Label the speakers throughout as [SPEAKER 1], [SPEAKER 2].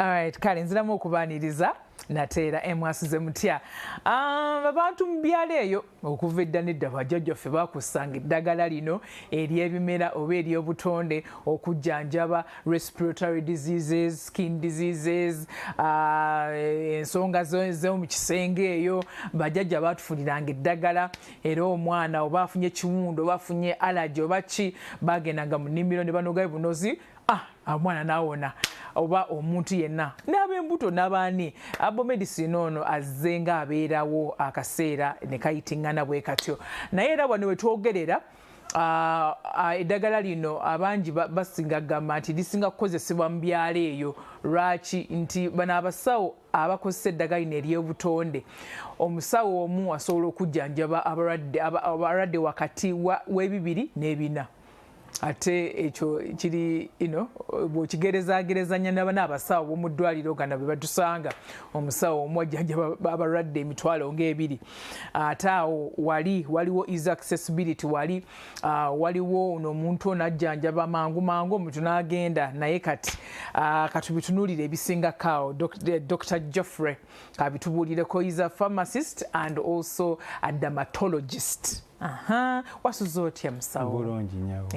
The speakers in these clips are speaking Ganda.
[SPEAKER 1] Alright, kale nziramu okubaaniriza nateera emwasuze mutya. Abantu mu byalo eyo okuva edda n'edda bajjajjaffe bakusanga eddagala lino ery'ebimera oba ery'obutonde okujjanjaba respiratory diseases, skin diseases, ensonga z'omu kisenge eyo bajjajja baatufuliranga eddagala era omwana oba afunye ekiwundo oba afunye allergy oba ki bagendanga mu nnimiro ne banogayo bunozi omwana n'awona oba omuntu yenna n'ab'embuto n'abaani abo medicine ono azze nga abeerawo akaseera ne kayitingana bwe katyo naye era wano we twogerera eddagala lino abangi basinga gamba nti lisinga kukozesebwa mu byalo eyo lwaki nti bano abasawo abakozesa eddagala lino ery'obutonde omusawo omu asobola okujjanjaba abalwadde wakati w'ebibiri n'ebina ate ekyo kiri bw'okigerezaagerezanya n'abasawo b'omu ddwaliro gana bwe batusanga omusawo omu ajjanjaba abalwadde emitwalo ng'ebiri ate awo waliwo easy accessibility waliwo omuntu ono ajjanjaba mangu omuntu n'agenda naye kati katubitunuulire ebisingako awo Dr. Geoffrey kabitubuulireko is a pharmacist and also a dermatologist. Wasuza otya musawo?
[SPEAKER 2] Bulungi nyawo.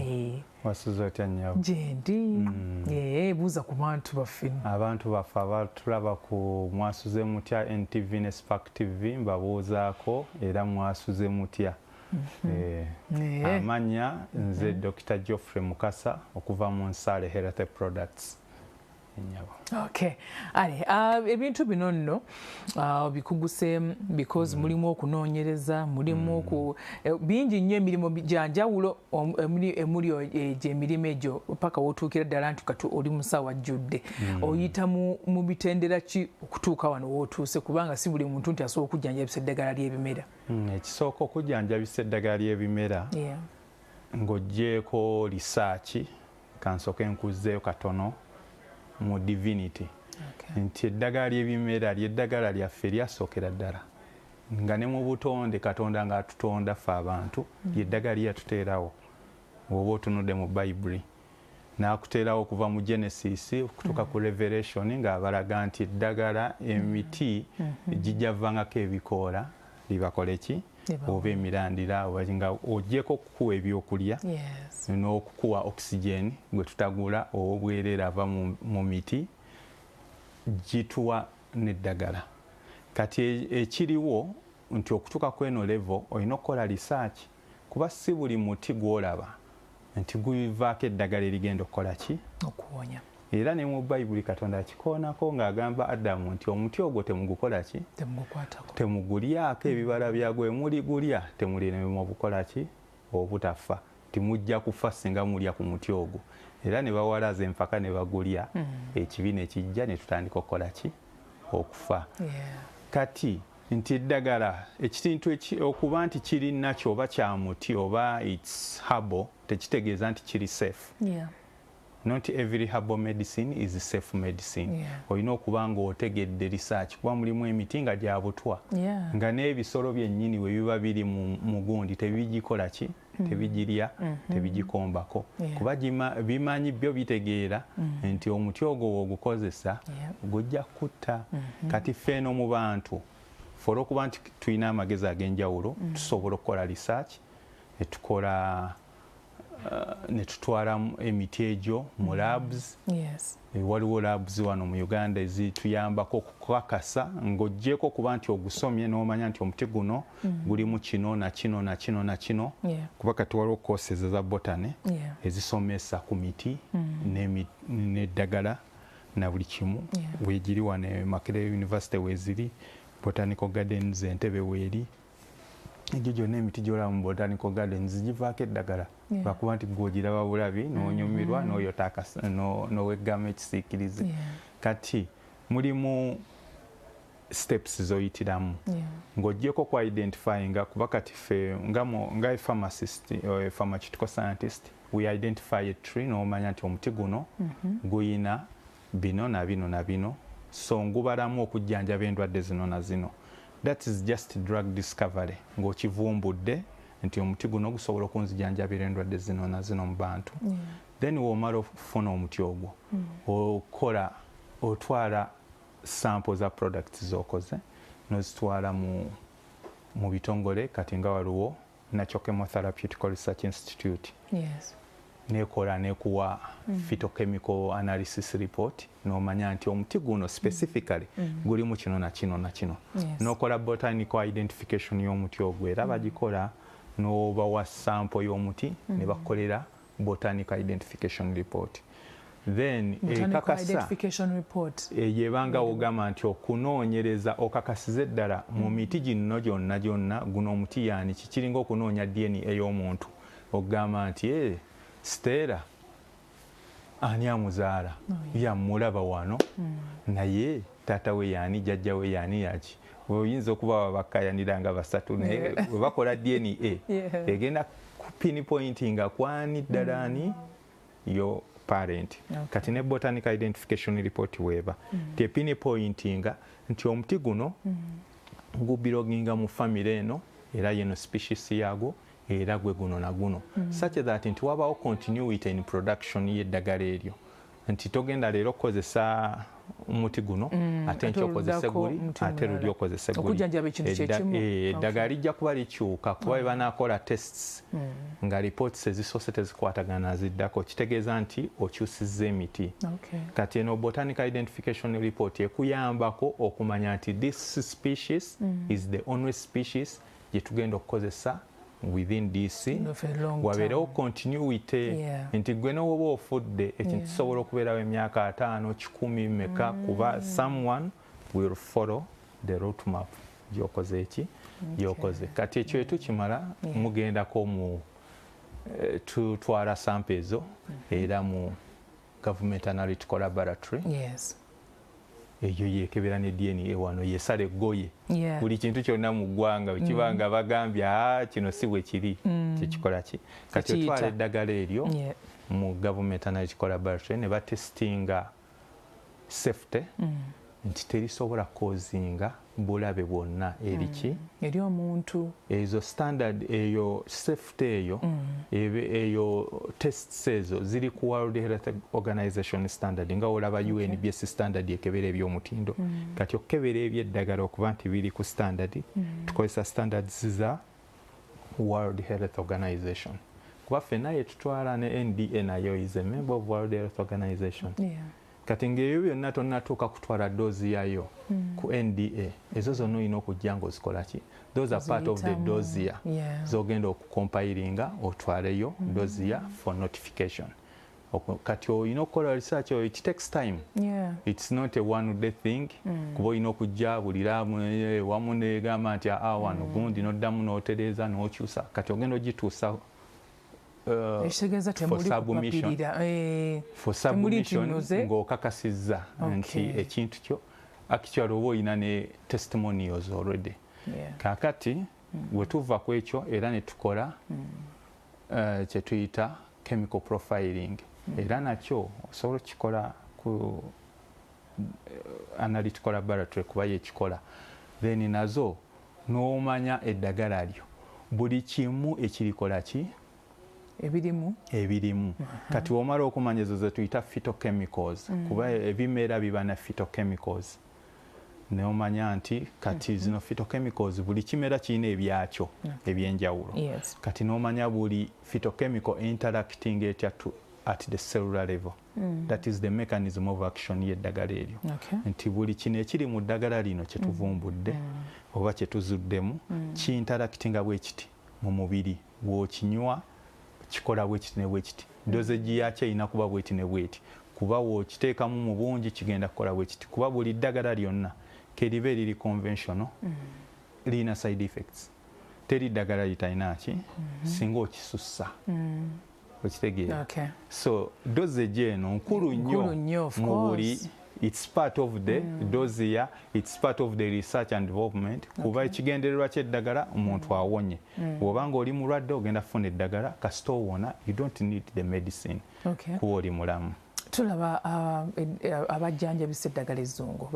[SPEAKER 2] Wasuza otya nyawo?
[SPEAKER 1] Gyendi. Buuza ku bantu baffe. Abantu
[SPEAKER 2] baffe abatulaba ku Mwasuze mutya NTV ne Spark TV mbabuuzaako era mwasuze mutya. Amanya nze Dr. Geoffrey Mukasa okuva mu Nsale Health Products.
[SPEAKER 1] Okay. Ebintu bino nno bikuguseemu because mulimu okunoonyereza mulimu bingi nnyo emirimu gyanjawulo emuli emirimu egyo paka wootuukira ddala nti kati oli musawo ajjudde oyita mu bitendera ki okutuuka wano wootuuse kubanga si buli muntu nti asobola okujjanjabisa eddagala ly'ebimera.
[SPEAKER 2] Ekisooka okujjanjabisa eddagala ly'ebimera ng'oggyeeko lisaaki kansooke nkuzzeeyo katono mu divinity nti eddagala ly'ebimera ly'eddagala lyaffe lyasookera ddala nga ne mu butonde Katonda ng'atutonda ffe abantu ly'eddagala lyatuteerawo oba otunudde mu Bayibuli n'akuteerawo okuva mu Genesis okutuuka ku Revelation ng'abalaga nti eddagala emiti gijja vangako ebikoola libakole ki oba emirandira nga oggyeko okukuwa ebyokulya n'okukuwa oxygen gwe tutagula oba obwereere ava mu miti gituwa n'eddagala kati ekiriwo nti okutuuka ku eno level olina okukola research kuba si buli muti gw'olaba nti guvaako eddagala erigenda okukola ki
[SPEAKER 1] okuwonya
[SPEAKER 2] era ne mu Bayibuli Katonda akikoonako ng'agamba Adamu nti omuti ogwo temugukola ki temugulyako ebibala byagwo emuligulya temuliremu obukola ki obutafa timujja kufa singa mulya ku muti ogwo era ne bawalaza empaka ne bagulya ekibi ne kijja ne tutandika okukola ki okufa kati nti eddagala ekintu okuba nti kiri nakyo oba kya muti oba its herbal tekitegeeza nti kiri safe. Not every herbal medicine is safe medicine. Olina okuba ng'otegedde research kuba mulimu emiti nga gya butwa nga n'ebisolo byennyini we biba biri mu gundi tebigikola ki tebigirya tebigikombako kuba bimanyi byo bitegeera nti omuti ogwo w'ogukozesa gujja kutta kati ffe eno mu bantu ffe okuba nti tulina amagezi ag'enjawulo tusobola okukola research ne tutwala emiti egyo mu labs waliwo labs wano mu Uganda ezituyambako okukakasa ng'oggyeko kuba nti ogusomye n'omanya nti omuti guno gulimu kino na kino na kino na kino kuba kati waliwo courses za botany ezisomesa ku miti n'eddagala na buli kimu weegiri wano e Makerere University weeziri Botanical Gardens Entebbe weeri egyo gyonna emiti gy'olaba mu Botanical Gardens givaako eddagala lwakuba nti gw'ogiraba bulabi n'onyumirwa n'oweggamu ekisiikirize kati mulimu steps z'oyitiramu ng'oggyeko ku identifyinga kuba kati ffe nga pharmacist pharmaceutical scientist we identify a tree n'omanya nti omuti guno guyina bino na bino na bino so ngubalamu okujjanjaba endwadde zino na zino. That is just drug discovery ng'okivumbudde nti omuti guno gusobola okunzijanjabira endwadde zino na zino mu bantu then w'omala okufuna omuti ogwo okola otwala sample za products zokoze nozitwala mu bitongole kati nga waliwo Natural Chemotherapeutic Research Institute.
[SPEAKER 1] Yes.
[SPEAKER 2] Nekola nekuwa phytochemical analysis report nomanya nti omuti guno specifically guli mu kino na kino na kino.
[SPEAKER 1] Yes.
[SPEAKER 2] Nokola botanical identification y'omuti ogwo era bagikola n'obawa sample y'omuti ne bakolera botanical identification report. Then
[SPEAKER 1] ekakasa
[SPEAKER 2] yebanga ogamba nti okunoonyereza okakasize ddala mu miti gino gyonna guno omuti yani kikiringa okunoonya DNA ey'omuntu ogamba nti Stella ani amuzaala yamulaba wano naye taata we yani jjajja we yani yaki oyinza okuba wabakayanira nga basatu naye we bakola DNA egenda pinpointinga kwani ddala ani yo parent. Kati ne botanical identification report weba te pinpointinga nti omuti guno gubiroginga mu family eno era yeno species yago era gwe guno na guno such that nti wabawo continuity in production y'eddagala eryo nti togenda leero kozesa omuti guno ate nkyokozesa guli ate luli okozesa guli eddagala lijja kuba likyuka kuba bwe banaakola tests nga reports ezisoose tezikwatagana ziddako kitegeeza nti okyusizza emiti. Kati eno botanical identification report ekuyambako okumanya nti this species is the only species gye tugenda okukozesa within DC wabeerewo continuity nti gwe n'owoba ofudde ekintu kisobola okubeerawo emyaka 5 10 meka kuba someone will follow the route map gyokoze eki gyokoze. Kati ekyo etukimala mugendako mu tutwala sample ezo era mu government analytical laboratory eyo yekebera ne DNA wano yesale goye buli kintu kyonna mu ggwanga kibanga bagambya kino si bwe kiri kikikola ki kati otwala eddagala eryo mu government analytical laboratory ne batestinga safety nti terisobola kozinga bulabe bwonna eriki
[SPEAKER 1] eri omuntu
[SPEAKER 2] ezo standard eyo safety eyo tests ezo ziri ku World Health Organization standard nga olaba UNBS standard ekebera ebyomutindo kati okebera ebyeddagala okuba nti biri ku standard tukozesa standards za World Health Organization kuba ffenna yetutwala ne NDA nayo is a member of World Health Organization. Kati ng'ebyo byonna tonnatuuka kutwala doozi yayo ku NDA ezo zonna olina okujja ng'ozikola ki those are part of the dossier z'ogenda okucompilinga otwaleyo dossier for notification. Kati olina okukola research oyo it takes time. It's not a one day thing kuba olina okujja bulira wamu negamba nti wano gundi noddamu n'otereeza n'okyusa kati ogenda ogituusa for submission ng'okakasizza nti ekintu kyo actually oba olina ne testimonials already. Kakati bwe tuva ku ekyo era ne tukola kye tuyita chemical profiling era nakyo osobola okukikola ku analytical laboratory kuba yekikola then nazo n'omanya eddagala lyo buli kimu ekirikola ki ebirimu kati womala okumanya ezo ze tuyita phytochemicals kuba ebimera biba na phytochemicals neomanya nti kati zino phytochemicals buli kimera kirina ebyakyo ebyenjawulo kati nomanya buli phytochemical interacting at the cellular level that is the mechanism of action y'eddagala eryo nti buli kino ekiri mu ddagala lino kyetuvumbudde oba kyetuzuddemu kiinteractinga bwe kiti mu mubiri bw'okinywa kikola bwekiti ne bwekiti dosage yakyo erina kuba bweti ne bweti kuba wokiteekamu mu bungi kigenda kukola bwekiti kuba buli ddagala lyonna keriba eriri conventional lirina side effects teri ddagala litalina ki singa okisussa okitegeera so dosage eno nkulu nnyo mu buli it's part of the dossier, it's part of the research and development kuba ekigendererwa ky'eddagala omuntu awonye bw'obanga oli mulwadde ogenda kufuna eddagala kasita owona you don't need the medicine kuba oli mulamu.
[SPEAKER 1] tulaba abajjanjabisa eddagala ezzungu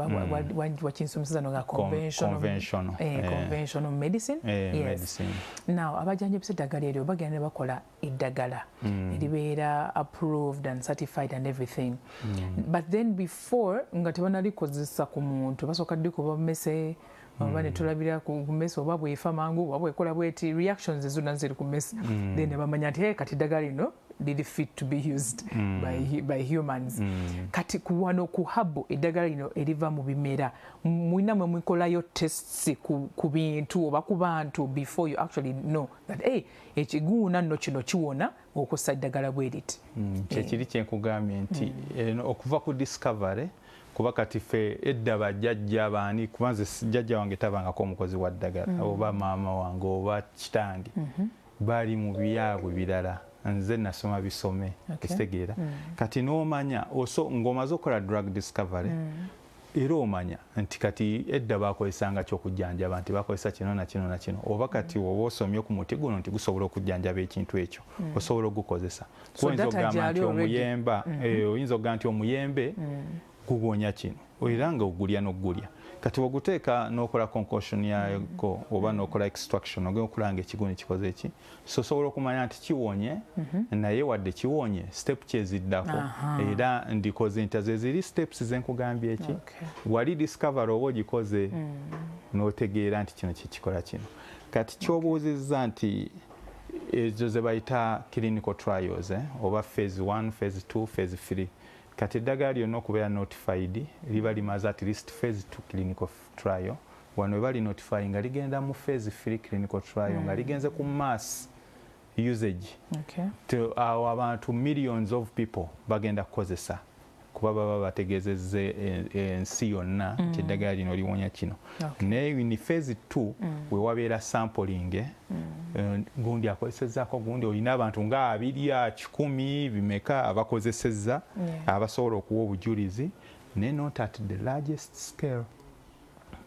[SPEAKER 1] wakinsomesa nga conventional medicine. Yes. Now abajjanjabisa eddagala eryo bagenda ne bakola eddagala eribeera approved and certified and everything. But then before nga tebanalikozesa ku muntu basooka ddi kuba mmese oba ne tulabira ku mmese oba bwefa mangu oba bwekola bweti reactions ezonna ziri ku mmese then bamanya nti kati eddagala lino liri fit to be used by humans. Kati kuwano ku habu eddagala lino eriva mu bimera mwina mwe mukolayo tests ku bintu oba ku bantu before you actually know that ekiguuna nno kino kiwona okussa eddagala bwe riti.
[SPEAKER 2] Kyekiri kyenkugambye nti okuva ku discovery kuba kati ffe edda bajjajja baani kubanze jjajja wange tabangako omukozi wa ddagala oba maama wange oba kitange bali mu byabwe birala nze nasoma bisome kitegeera kati n'omanya ng'omaze okukola drug discovery era omanya nti kati edda bakozesanga kyokujjanjaba nti bakozesa kino na kino na kino oba kati oba osomye ku muti guno nti gusobola okujjanjaba ekintu ekyo osobola okugukozesa oyinza okugamba nti omuyemba oyinza okugamba nti omuyembe guwonya kino era nga ogulya n'ogulya kati oguteeka n'okola concoction yako oba n'okola extraction ogenda okulanga ekiguuni kikoze eki so osobola okumanya nti kiwonye naye wadde kiwonye step kyeziddako era ndikoze nti ze ziri steps zenkugambye eki wali discover oba ogikoze n'otegeera nti kino kikikola kino kati kyobuuzizza nti ezo ze bayita clinical trials oba phase 1 phase 2 phase 3 kati eddagala lyonna okubeera notified liba limaze at least phase 2 clinical trial wano we bali notify nga ligenda mu phase 3 clinical trial nga ligenze ku mass usage awo abantu millions of people bagenda kukozesa kuba baba bategezezze ensi yonna nti eddagala lino liwonya kino naye ni phase 2 we wabeera sampling gundi akozesezzaako gundi olina abantu nga 2 10 bimeka abakozesezza abasobola okuwa obujulizi naye not at the largest scale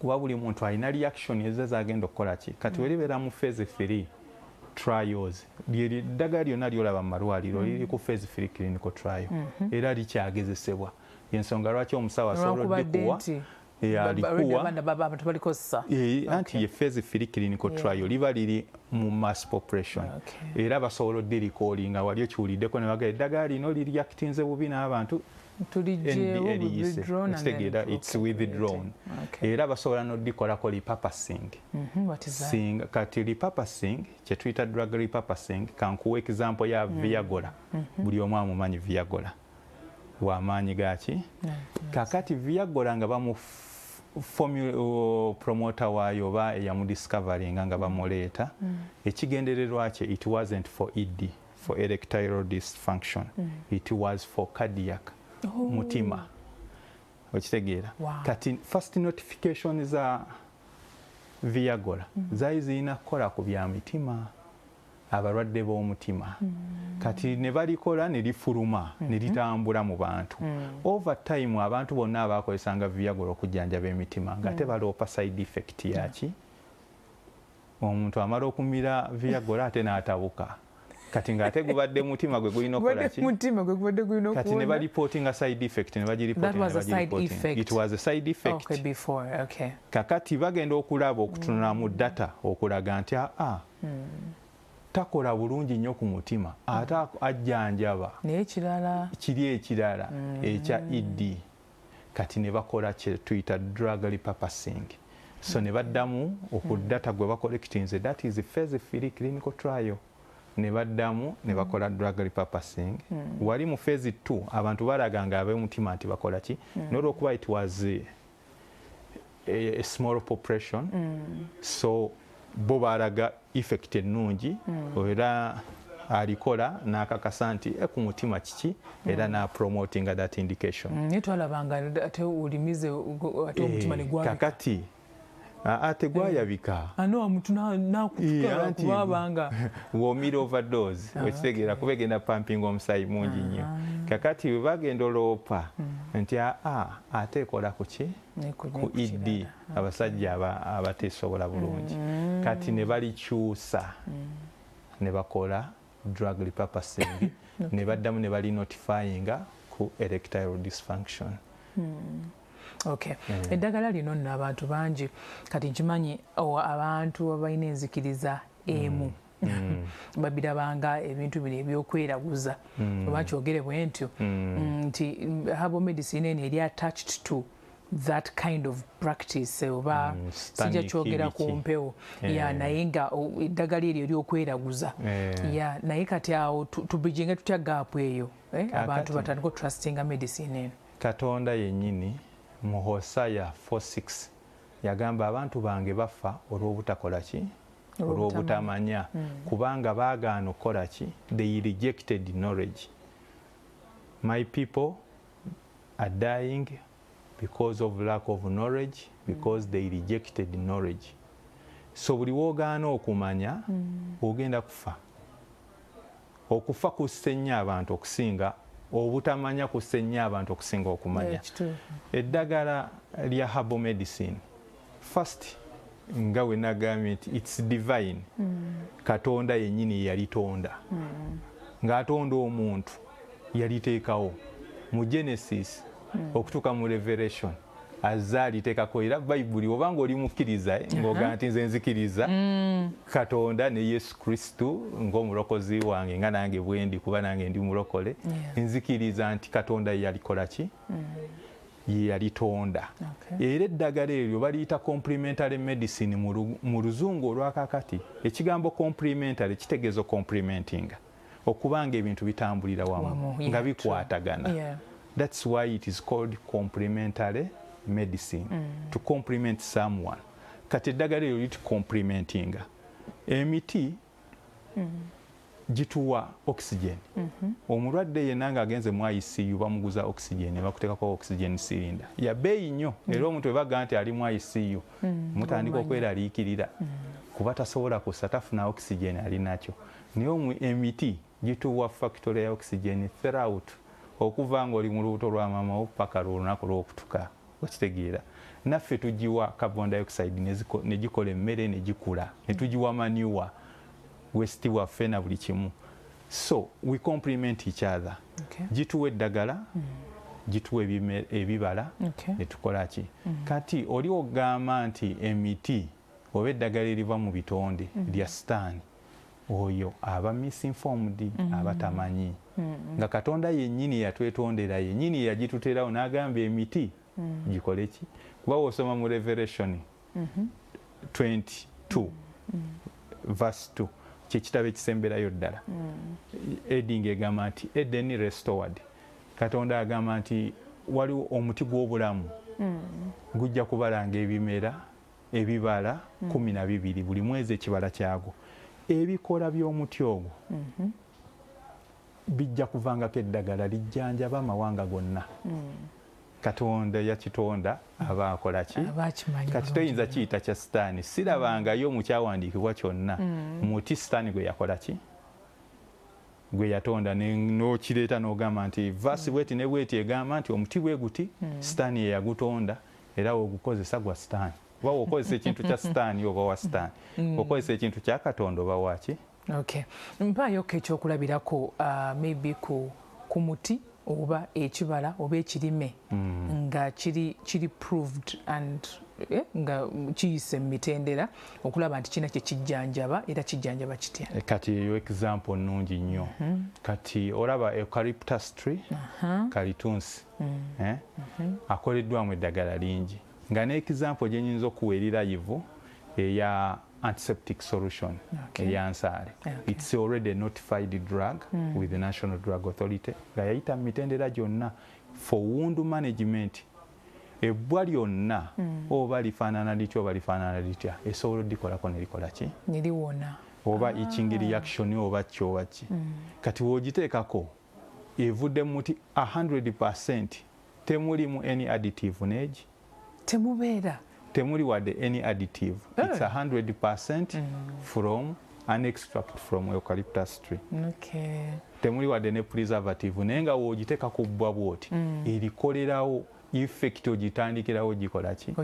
[SPEAKER 2] kuba buli muntu alina reaction ezza zagenda okukola ki kati welibeera mu phase 3 trials eddagala lyonna lyolaba mu malwaliro liri ku phase 3 clinical trial era likyagezesebwa yensonga lwaki omusawo asobola oddikuwa anti ye phase 3 clinical trial liba liri mu mass population era basobola oddirikoolinga wali okiwuliddeko ne baga eddagala lino lireactinze bubi n'abantu it's withdrawn era basobola n'oddikolako repurposing kati repurposing kyetuyita drug repurposing kankuwa example ya Viagra buli omu amumanyi Viagra wamaanyi gaki kakati Viagra nga bamu promoter waayo oba eyamudiscoveringa nga bamuleeta ekigendererwa kye it wasn't for ED for erectile dysfunction it was for cardiac mutima okitegeera kati first notification za Viagra zaali zirina kukola ku bya mitima abalwadde b'omutima kati ne balikola ne lifuluma ne litambula mu bantu over time abantu bonna abakozesanga Viagra okujjanjaba emitima nga tebaloopa side effect yaki omuntu amala okumira Viagra ate n'atabuka kati ng'ate gubadde mutima gwe gulina okukola ki kati ne balipotinga side effect ne bagiripotinga it was a side effect kakati bagenda okulaba okutunula mu data okulaga nti takola bulungi nnyo ku mutima ate ajjanjaba kiri ekirala ekya ED kati ne bakola kye tuyita drug repurposing so ne baddamu okudata gwe bakolekitinze that is phase 3 clinical trial ne baddamu ne bakola drug repurposing wali mu phase 2 abantu balaganga ab'omutima nti bakola ki n'olwokuba it was a small population so bo balaga effect ennungi era alikola n'akakasa nti ku mutima kiki era na promoting that indication
[SPEAKER 1] netwalabanga ate olimize ate omutima ne gwabika
[SPEAKER 2] kakati ate gwayabika
[SPEAKER 1] ano omuntu nakutuka kubabanga
[SPEAKER 2] womira overdose okitegeera kuba egenda pumping omusayi mungi nnyo kakati we bagenda oloopa nti ate ekola kuki ku ED abasajja abateesobola bulungi kati ne balikyusa ne bakola drug repurposing ne baddamu ne bali notifyinga ku to erectile dysfunction.
[SPEAKER 1] Okay. Eddagala lino nno abantu bangi kati nkimanyi abantu abalina enzikiriza emu babirabanga ebintu bino ebyokweraguza oba kyogere bwe ntyo nti herbal medicine eno eri attached to that kind of practice oba sijja kyogera ku mpewo naye nga eddagala eryo eryokweraguza naye kati awo tubijinge tutya gaapu eyo abantu batandika otrustinga medicine eno.
[SPEAKER 2] Katonda yennyini mu Hosea 4:6 yagamba abantu bange bafa olw'obutakola ki olw'obutamanya kubanga baagaana okukola ki they rejected knowledge. My people are dying because of lack of knowledge, because they rejected knowledge. So buli woogaana okumanya ogenda kufa. Okufa kusse nnyo abantu okusinga obutamanya kusse nnyo abantu okusinga okumanya. Eddagala lya herbal medicine first nga we nagambye nti it's divine. Katonda yennyini yalitonda ng'atonda omuntu yaliteekawo mu Genesis okutuuka mu Revelation azza aliteekako era Bayibuli obanga oli mukkiriza ng'ogaa nti nze nzikiriza Katonda ne Yesu Kristo ng'omulokozi wange nga nange bwendi kuba nange ndi mulokole nzikiriza nti Katonda yalikola ki yalitonda. Era eddagala eryo baliyita complementary medicine mu luzungu olwakakati. Ekigambo complementary kitegeeza complementing okubanga ebintu bitambulira wamu nga bikwatagana. That's why it is called complementary medicine, to complement someone. Kati eddagala eryo liti complementing. Emiti gituwa oxygen. Omulwadde yenna ng'agenze mu ICU bamuguza oxygen bakuteekako oxygen cylinder ya bbeeyi nnyo era omuntu we baga nti ali mu ICU mutandika okweraliikirira kuba tasobola kussa tafuna oxygen ali nakyo. Naye emiti gituwa factory ya oxygen throughout okuva ng'oli mu lubuto lwa maama paka lunaku lw'okutuka okitegeera. Naffe tugiwa carbon dioxide ne gikola emmere ne gikula ne tugiwa manure westi waffe na buli kimu. So we complement each other. Gituwa eddagala gituwa ebibala ne tukola ki. Kati oli ogamba nti emiti oba eddagala eriva mu bitonde lya sitaani oyo aba misinformed aba tamanyi nga Katonda yennyini yatwetondera yennyini yagituterawo n'agamba emiti gikole ki. Kuba wosoma mu Revelation 22 verse 2 kyekitabo ekisemberayo ddala Edding egamba nti Eden restored. Katonda agamba nti waliwo omuti gw'obulamu gujja kubalanga ebimera ebibala 12 buli mwezi ekibala kyagwo. Ebikola by'omuti ogwo bijja kuvangako eddagala lijjanjaba amawanga gonna. Katonda yakitonda aba akola ki. Kati toyinza kiyita kya sitaani. Sirabangayo mu kyawandiikibwa kyonna muti sitaani gwe yakola ki gwe yatonda n'okireeta n'ogamba nti vaasi bweti ne bweti egamba nti omuti bwe guti sitaani ye yagutonda era ogukozesa gwa sitaani. Oba okozesa ekintu kya sitaani oba wa sitaani okozesa ekintu kya Katonda oba waki.
[SPEAKER 1] Mpaayo ekyokulabirako maybe ku muti oba ekibala oba ekirime nga kiri proved and nga kiyise mu mitendera okulaba nti kina kye kijjanjaba era kijjanjaba kitya.
[SPEAKER 2] Kati eyo example nnungi nnyo. Kati olaba eucalyptus tree kalitunsi akoleddwamu eddagala lingi nga n'example gye nnyinza okuweerera yivu eya antiseptic solution eyansaale. It's already a notified drug with the National Drug Authority nga yayita mu mitendera gyonna for wound management. Ebbwa lyonna oba lifaanana litya oba lifaanana litya esobola oddikolako ne likola ki
[SPEAKER 1] neliwona
[SPEAKER 2] oba itching reaction oba ki oba ki. Kati w'ogiteekako evudde mu muti 100% temulimu any additive neegi
[SPEAKER 1] temubeera
[SPEAKER 2] temuli wadde any additive. It's 100% from an extract from eucalyptus tree. Temuli wadde ne preservative naye nga w'ogiteeka ku bbwa bw'oti erikolerawo effect ogitandikirawo gikola ki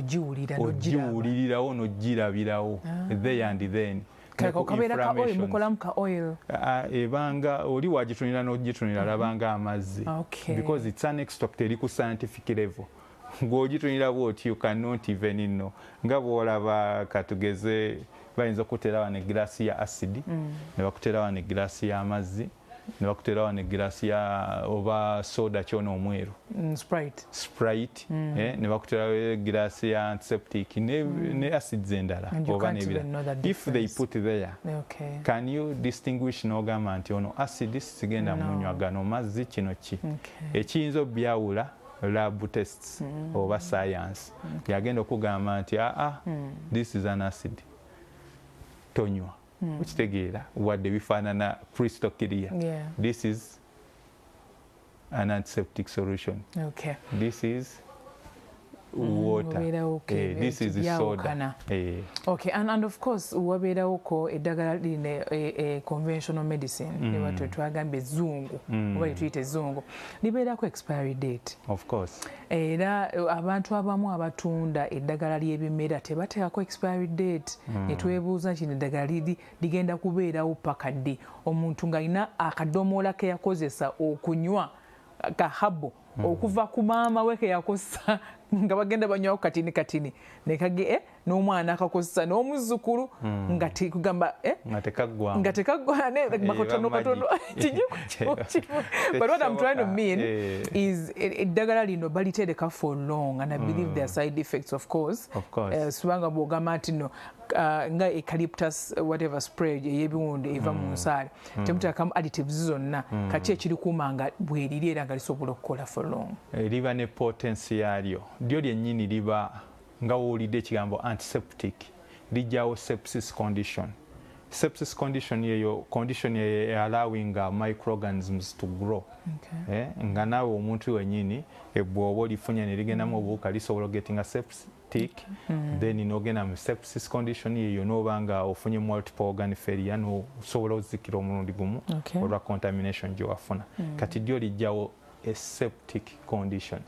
[SPEAKER 2] ogiwulirirawo n'ogirabirawo there and then. ebanga oli wagitunira n'ogitunira labanga amazzi because it's an extract eri ku scientific level ng'ogitunira bw'oti you cannot even know nga bw'olaba katugeze bayinza okuterawo ne giraasi ya acid ne bakuterawo ne giraasi y'amazzi ne bakuterawo ne giraasi ya oba soda kyona omweru sprite ne bakuterawo giraasi ya antiseptic ne acids endala oba n'ebirala if they put there can you distinguish n'ogamba nti ono acid sigenda munywa gano mazzi kino ki ekiyinza obyawula lab tests oba science yagenda okugamba nti this is an acid tonywa ukitegeera wadde bifaanana crystal clear this is an antiseptic solution this is water this is soda
[SPEAKER 1] and of course wabeerawoko eddagala line conventional medicine ne twagamba ezzungu oba tuyita ezzungu libeerako expiry date
[SPEAKER 2] of course
[SPEAKER 1] era abantu abamu abatunda eddagala ly'ebimera tebateekako expiry date ne twebuuza nti eddagala ligenda kubeerawo paka ddi omuntu ng'alina akadomoola ke yakozesa okunywa kahabo okuva ku maama we ke yakozesa nga bagenda banywawo katini nekage n'omwana akakozesa n'omuzzukulu nga tekugamba nga tekaggwane bakatono but what I'm trying to mean is eddagala lino balitereka for long and I believe there are side effects of course subanga bwogamba nti no nga eucalyptus whatever spray ey'ebiwunde eva mu nsaali temutekamu additives zonna kaki ekiri kuuma nga bweriri era nga lisobola okukola for long
[SPEAKER 2] liba ne potensi yalyo lyo lyennyini liba nga woolidde ekigambo antiseptic lijjawo sepsis condition yeyo condition allowing microorganisms to grow nga naawe omuntu wennyini bw'oba olifunye ne ligendamu obuwuka lisobola gettinga septic then n'ogenda mu sepsis condition yeyo n'oba nga ofunye multiple organ failure n'osobola ozikira omulundi gumu olwa contamination gye wafuna kati lyo lijjawo a septic condition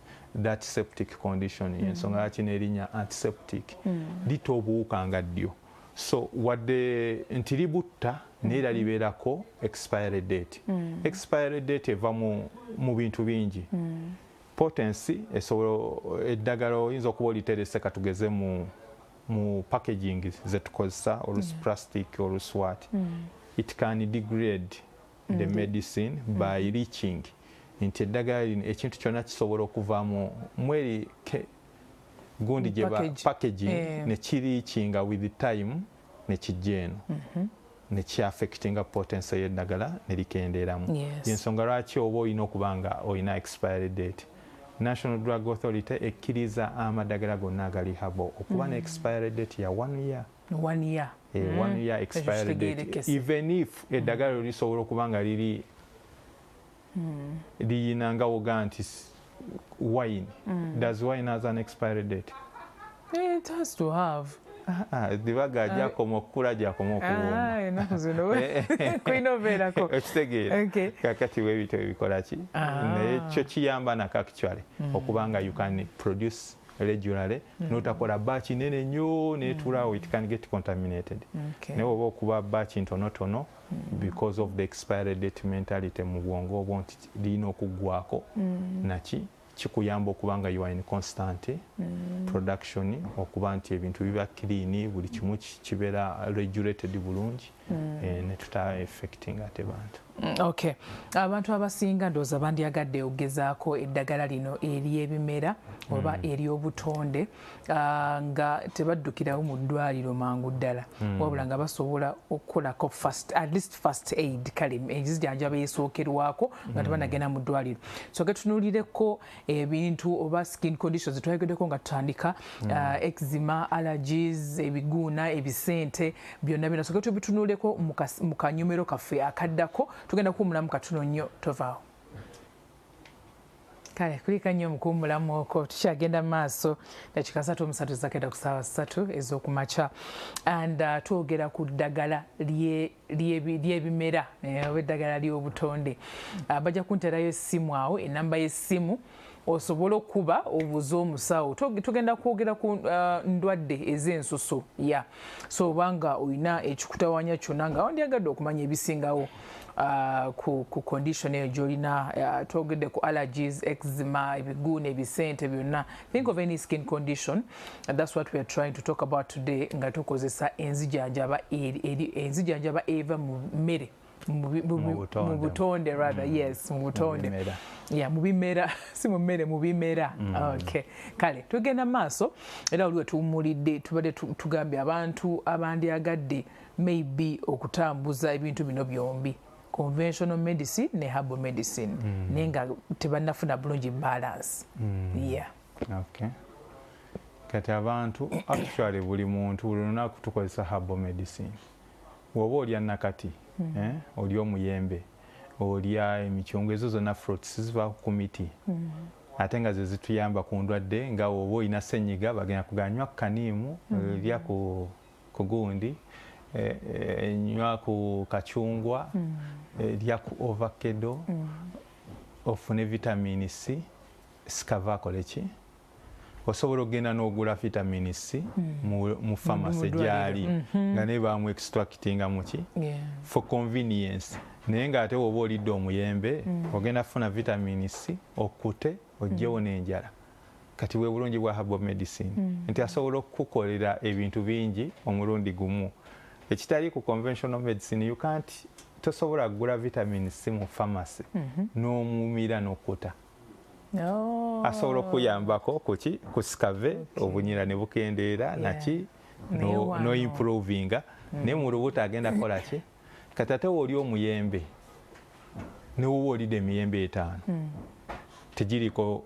[SPEAKER 2] that septic condition yensonga lwaki n'erinnya antiseptic lita obuwuka nga ddyo so wadde nti libutta naye era libeerako expiry date expiry date eva mu bintu bingi potency esobola eddagala oyinza okuba oliterese katugeze mu packaging zetukozesa olusi plastic olusi what it can degrade the medicine by reaching nti eddagala lino ekintu kyonna kisobola okuvaamu mweri gundi gye packaging ne kiriikinga with the time ne kijja eno ne kiaffectinga potensi y'eddagala ne likendeeramu yensonga lwaki oba olina okuba nga olina expiry date National Drug Authority ekkiriza amadagala gonna agali habo okuba ne expiry date ya 1 year 1 year expiry date even if eddagala lisobola okuba nga liri liyina nga woga nti wine does wine has an expiry date?
[SPEAKER 1] It has to have.
[SPEAKER 2] Divaga gyakoma okukula gyakoma okuwoma
[SPEAKER 1] enaku zino kwinobeerako
[SPEAKER 2] okitegeera kakati weebito ebikola ki naye kyo kiyamba nako actually okuba nga you can produce regularly notakola batch nene nnyo netulaawo it can get contaminated naye oba okuba batch ntonotono because of the expiry date mentality mu bwongo obwo nti lirina okuggwako naki kikuyamba okuba nga you are in constant production okuba nti ebintu biba clean buli kimu kibeera regulated bulungi ne tuta affecting ate bantu
[SPEAKER 1] okay abantu abasinga ndooza bandyagadde ogezaako eddagala lino ery'ebimera oba ery'obutonde nga tebaddukirawo mu ddwaliro mangu ddala wabula nga basobola okukolako at least first aid kale ezijanjaba esookerwako nga tebanagenda mu ddwaliro soke tunuulireko ebintu oba skin conditions twayogeddeko nga tutandika eczema allergies ebiguuna ebisente byonna soke tubitunuuleko mu kanyumero kaffe akaddako tugenda kuwumulamu katono nnyo tovaawo kale kulika nnyo mukuwumulamu okwo tukyagenda mu maaso dakika 3 zakenda ku ssaawa 3 ez'okumakya and twogera ku ddagala ly'ebimera oba eddagala ly'obutonde bajja kunterayo essimu awo enamba y'essimu osobola okuba obuuza omusawo tugenda kwogera ku ndwadde ez'ensusu ya so obanga olina ekikutawanya kyonna nga wandyagadde okumanya ebisingawo ku condition eyo gy'olina twogedde ku allergies, eczema, ebiguuni, ebisente byonna. Think of any skin condition and that's what we are trying to talk about today nga tukozesa enzijanjaba eva mu mmere mu butonde rather yes mu butonde yeah mu bimera si mu mmere mu bimera okay kale tugenda maaso era oliwe tuwumulidde tubadde tugambye abantu abandyagadde maybe okutambuza ebintu bino byombi conventional medicine ne herbal medicine nenga tebannafuna bulungi balance yeah
[SPEAKER 2] okay kati abantu actually buli muntu lunaku tukozesa herbal medicine woba olya nakati olya omuyembe olya emikyungu ezo zonna fruits ziva ku miti ate nga ze zituyamba ku ndwadde nga woba olina ssenyiga bagenda kuganywa kaniimu lya ku gundi nywa ku kachungwa lya ku ovacado ofune vitamini C sikava koleki osobola okugenda n'ogula vitamini C mu pharmacy gyali nga ne baamu extractinga muki for convenience naye ng'ate woba olidde omuyembe ogenda kufuna vitamini C okute ogyewo n'enjala kati bwe bulungi bwa herbal medicine nti asobola okukolera ebintu bingi omulundi gumu ekitali ku conventional medicine you can't tosobola kugula vitamini C mu pharmacy n'omumira n'okuta asobola okuyambako kuki kusikave obunyira ne bukendeera naki no improvinga ne mu lubuto agenda kola ki kati ate oli omuyembe ne woba olidde emiyembe 5 tegiriko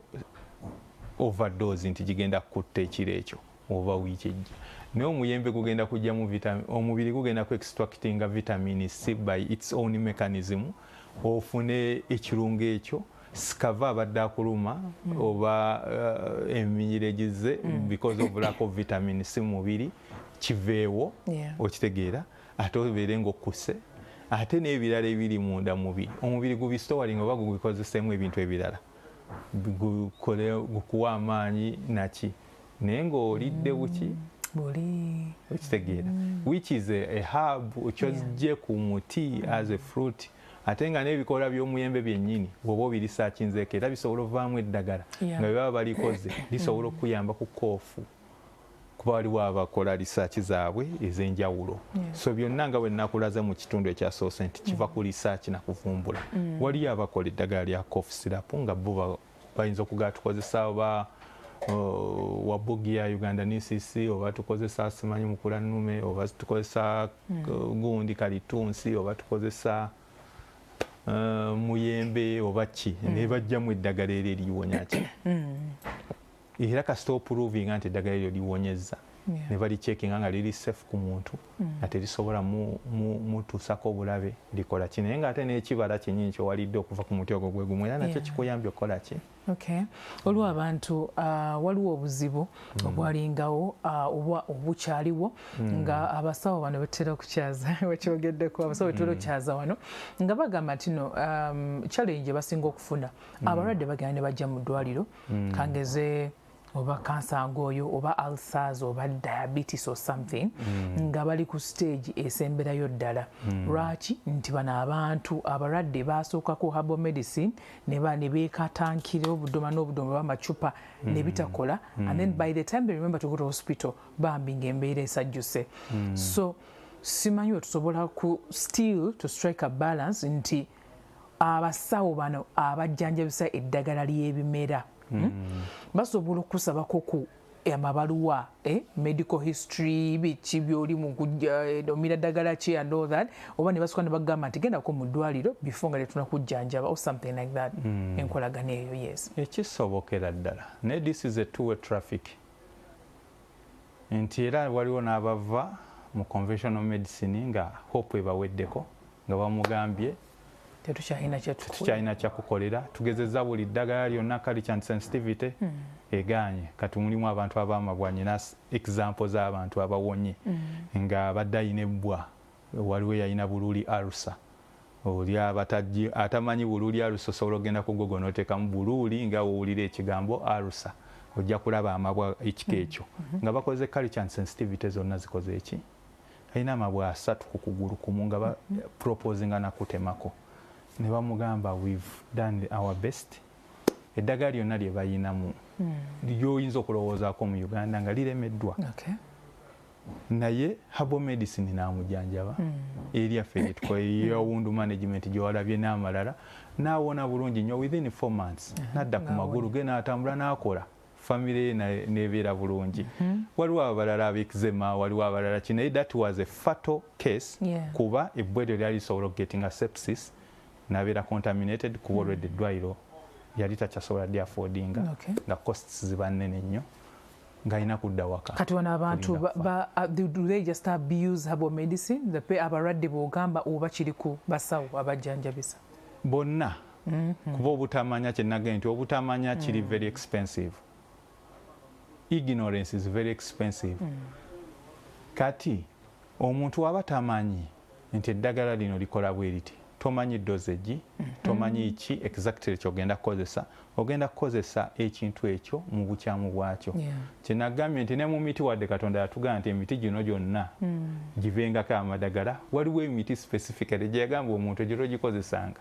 [SPEAKER 2] overdose nti gigenda kutta ekiro ekyo oba wiiki ejja naye omuyembe gugenda kujja mu vitamin omubiri gugenda ku extractinga vitamini C by its own mechanism ofune ekirungo ekyo sikava abadde akuluma oba eminyire egize because of lack of vitamin C mubiri kiveewo okitegeera ate obeere ng'okkuse ate n'ebirala ebiri munda mubiri omubiri gubistowalinga oba gubikozeseemu ebintu ebirala gukuwa amaanyi naki naye ng'olidde buki okitegeera which is a herb okyozgye ku muti as a fruit ate nga n'ebikola by'omuyembe byennyini bw'oba obirisakinzeeko era bisobola ovaamu eddagala nga bwe baba balikoze lisobola okuyamba ku koofu kuba waliwo abakola risaaki zaabwe ez'enjawulo so byonna nga bwe nakulaze mu kitundu ekyasoose nti kiva ku risaaki nakuvumbula waliyo abakola eddagala lya cough syrup nga bo bayinza okugaa tukozesa oba wabugia Uganda NCC oba tukozesa simanyi mukula nnume oba tukozesa gundi kalitunsi oba tukozesa muyembe oba ki ne bajjamu eddagala eryo eriwonya ki era kasita opruvinga nti eddagala eryo liwonyezza ne balicekinga nga liri safe ku muntu ate lisobola mutuusako obulabe likola ki naye ng'ate n'ekibala kyennyini kyowalidde okuva ku muti ogwo gwe gumu era nakyo kikuyambye okukola ki
[SPEAKER 1] olwo abantu waliwo obuzibu obwalingawo oba obukyaliwo nga abasawo bano betera okukyaza wekyogeddeko abasawo betera okukyaza wano nga bagamba nti no challenge basinga okufuna abalwadde bagenda ne bajja mu ddwaliro kangeze oba kansa ngoyo oba ulcers oba diabetes or something nga bali ku stage esemberayo ddala lwaki nti bano abantu abalwadde basookako herbal medicine ne beekatankira obudoma n'obudoma bw'amacupa ne bitakola and then by the time they remember to go to hospital bambi ng'embeera esajjuse so simanyi tusobola ku still to strike a balance nti abasawo bano abajjanjabisa eddagala ly'ebimera basobola okusabako ku amabaluwa medical history biki byoli mu omira ddagala ki and all that oba ne basooka ne bagamba nti gendako mu ddwaliro before nga tetuna kujjanjaba or something like that enkolagana eyo yes
[SPEAKER 2] ekisobokera ddala naye this is a two-way traffic nti era waliwo n'abava mu conventional medicine nga hope ebaweddeko nga bamugambye tetukyalina kyakukolera tugezeza buli ddagala lyonna kali sensitivity eganye kati mulimu abantu abamabwa nyina example z'abantu abawonye nga badde ayina ebbwa waliwo yalina bululi ulcer oli atamanyi buluuli alusa osobola ogenda ku Google n'oteekamu buluuli nga owulira ekigambo alusa ojja kulaba amabwa ekika ekyo nga bakoze culture and sensitivity zonna zikoze eki alina amabwa 3 ku kugulu kumu nga proposinga nakutemako ne bamugamba we've done our best eddagala lyonna lye bayinamu lyoyinza okulowoozaako mu Uganda nga liremeddwa naye herbal medicine namujanjaba eryaffe lyetukola wound management gyewalabye n'amalala n'awona bulungi nnyo within 4 months nadda ku magulu ge n'atambula n'akola family nebeera bulungi waliwo abalala ab'ekizema waliwo abalala kinaye that was a fatal case kuba ebbwere lyali lisobola okugetinga sepsis n'abeera contaminated kuba olwedde eddwaliro yali takyasobola ddi affordinga nga costs ziba nnene nnyo ng'alina kudda waka
[SPEAKER 1] kati wano abantu do they just abuse herbal medicine abalwadde b'ogamba oba kiri ku basawo abajjanjabisa
[SPEAKER 2] bonna kuba obutamanya kyenagambye nti obutamanya kiri very expensive. Ignorance is very expensive. Kati omuntu waba tamanyi nti eddagala lino likola bwe liti tomanyi dosage tomanyi ki exactly kyogenda kukozesa ogenda kukozesa ekintu ekyo mu bukyamu bwakyo kyenagambye nti ne mu miti wadde Katonda yatugamba nti emiti gino gyonna givengako amadagala waliwo emiti specifically gyeyagamba omuntu giro gikozesanga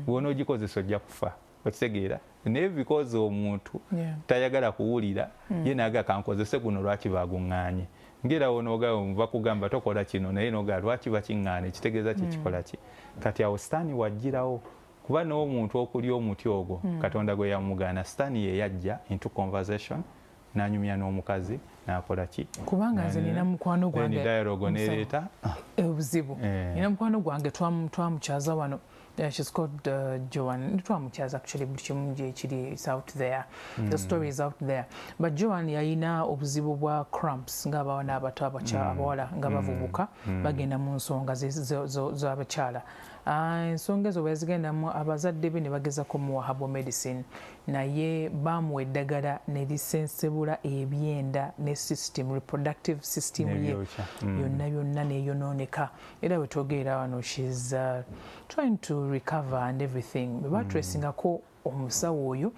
[SPEAKER 2] bwona ogikozesa ojja kufa okitegeera naye because omuntu tayagala kuwulira ye naga kankozese guno lwaki baguŋŋaanye ngera wono bakugamba tokola kino naye noga lwaki bakiŋŋaane kitegeeza kikola ki kati awo sitaani wajjirawo kuba n'omuntu okulya omuti ogwo Katonda gwe yamugaana sitaani ye yajja into conversation n'anyumya n'omukazi n'akola ki
[SPEAKER 1] kubanga nze nina mukwano gwange
[SPEAKER 2] dialogue nereeta
[SPEAKER 1] obuzibu nina mukwano gwange twamukyaza wano she's called Joan. Actually, out there. The story is out there. But Joan yaina obuzibu bwa cramps ngaba wana abatabachala abawala ngaba vubuka bagenda mu nsonga z'abachala. Ensonga ezo wezigenda mu abazadde be ne bagezako mu herbal medicine naye bamuwa eddagala ne lisensebula ebyenda ne system reproductive system ye yonna neyonooneka era we twogerera wano she's trying to recover and everything bwe batresingako omusawo oyo